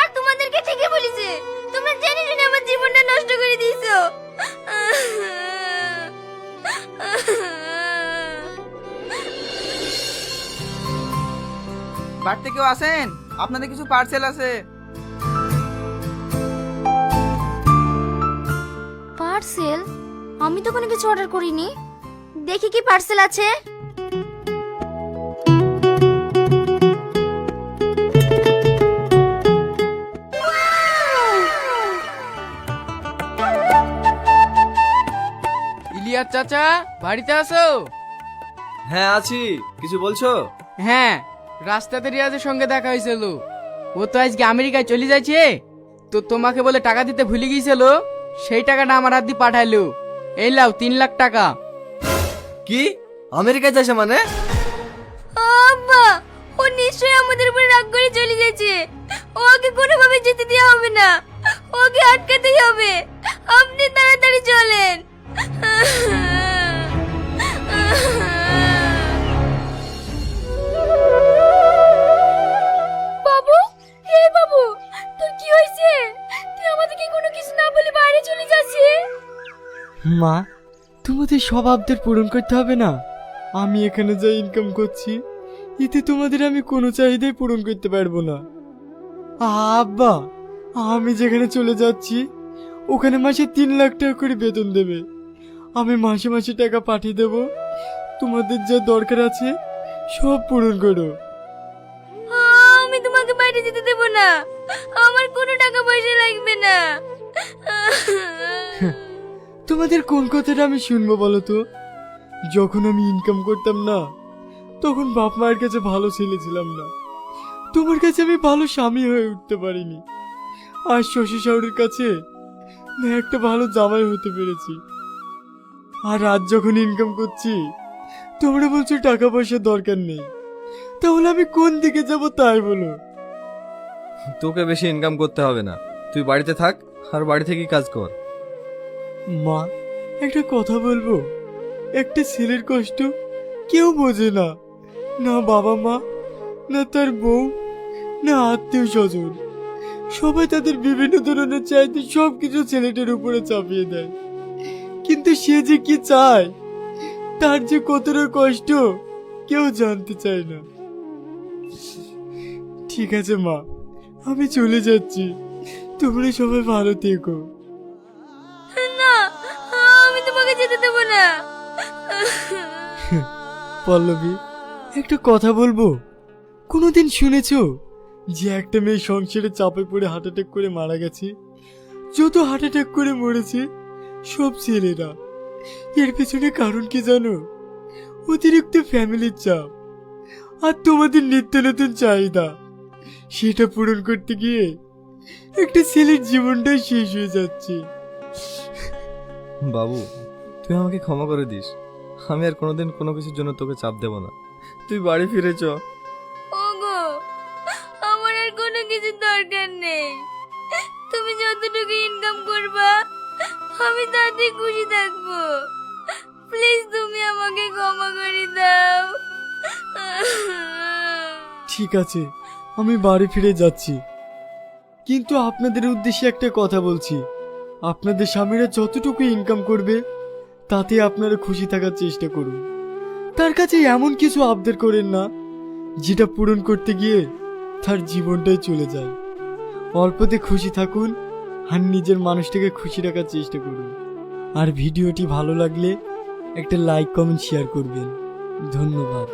আর তোমাদেরকে ঠিকই বলেছে, তোমরা জেনে জেনে আমার জীবনটা নষ্ট করে দিয়েছো। বাড়িতে কেউ আসেন? আপনাদের কিছু পার্সেল আছে। পার্সেল? আমি তো কোনো কিছু অর্ডার করিনি। দেখি কি পার্সেল আছে। ইলিয়াস চাচা, বাড়িতে আছো? হ্যাঁ আছি, কিছু বলছো? হ্যাঁ, রাস্তাতে রিয়াজের সঙ্গে দেখা হয়েছিল। ও তো আজকে আমেরিকায় চলে যাচ্ছে, তো তোমাকে বলে টাকা দিতে ভুলে গিয়েছিল। সেই টাকাটা আমার হাত দিয়ে পাঠাইলো। এই লাও 3 লাখ টাকা। কি আমেরিকায় যাচ্ছে মানে? আব্বা, ও নিশ্চয়ই আমাদের উপর রাগ করে চলে গেছে। ওকে কোনোভাবে যেতে দেওয়া হবে না, ওকে আটকাতেই হবে। আপনি তাড়াতাড়ি চলেন। বাবু, এই বাবু, তোর কি হয়েছে? তুই আমাদেরকে কোনো কিছু না বলে বাইরে চলে যাচ্ছিস? মা, তোমাদের সব আবদার পূরণ করতে হবে না। আমি এখানে যা ইনকাম করছি, এতে তোমাদের আমি কোনো চাহিদাই পূরণ করতে পারবো না। আব্বা, আমি যেখানে চলে যাচ্ছি ওখানে মাসে 3 লাখ টাকা করে বেতন দেবে। আমি মাসে মাসে টাকা পাঠিয়ে দেব। তোমাদের যা দরকার আছে সব পূরণ করো। আমি তোমাকে বাইরে যেতে দেব না। আমার কোনো টাকা পয়সা লাগবে না। তোমাদের কোন কথাটা আমি শুনবো বলো তো? যখন আমি ইনকাম করতাম না, তখন বাপ মায়ের কাছে ভালো ছেলে ছিলাম না। তোমার কাছে আমি ভালো স্বামী হয়ে উঠতে পারিনি। আর শ্বশুর শাশুড়ির কাছে না একটা ভালো জামাই হতে পেরেছি। আর আজ যখন ইনকাম করছি, তোমরা বলছো টাকা পয়সার দরকার নেই। তাহলে আমি কোন দিকে যাব তাই বলো। তোকে বেশি ইনকাম করতে হবে না, তুই বাড়িতে থাক আর বাড়ি থেকেই কাজ কর। মা, একটা কথা বলবো? একটা ছেলের কষ্ট কেউ বোঝে না, না বাবা মা, না তার বউ, না আত্মীয় স্বজন। সবাই তাদের বিভিন্ন ধরনের চাইতে সবকিছু ছেলেটার উপরে চাপিয়ে দেয়। কিন্তু সে যে কি চায়, তার যে কতটা কষ্ট কেউ জানতে চায় না। ঠিক আছে মা, আমি চলে যাচ্ছি। তোমরা সবাই ভালো থেকো। না, আমি তোমাকে যেতে দেব না। পল্লবী, একটা কথা বলবো? কোনোদিন শুনেছো যে একটা মেয়ে সংসারে চাপে পড়ে হার্ট অ্যাটাক করে মারা গেছে? যত হার্ট অ্যাটাক করে মরেছে সব ছেলেরা। এর পেছনে কারণ কি জানো? অতিরিক্ত ফ্যামিলির চাপ আর তোমাদের নিত্য নতুন চাহিদা। সেটা পূরণ করতে গিয়ে একটা ছেলের জীবনটাই শেষ হয়ে যাচ্ছে। বাবু, তুই আমাকে ক্ষমা করে দিস। আমি আর কোনোদিন কোনো কিছুর জন্য তোকে চাপ দেব না। তুই বাড়ি ফিরে চ। ওগো, আমার আর কোনো কিছু দরকার নেই। তুমি যতটুকু ইনকাম করবা আমি তাতে খুশি থাকবো। প্লিজ তুমি আমাকে ক্ষমা করে দাও। ঠিক আছে, আমি বাড়ি ফিরে যাচ্ছি। কিন্তু আপনাদের উদ্দেশ্যে একটা কথা বলছি, আপনাদের স্বামীরা যতটুকু ইনকাম করবে তাতে আপনারা খুশি থাকার চেষ্টা করুন। তার কাছে এমন কিছু আবদার করেন না যেটা পূরণ করতে গিয়ে তার জীবনটাই চলে যায়। অল্পতে খুশি থাকুন আর নিজের মানুষটাকে খুশি রাখার চেষ্টা করুন। আর ভিডিওটি ভালো লাগলে একটা লাইক কমেন্ট শেয়ার করবেন। ধন্যবাদ।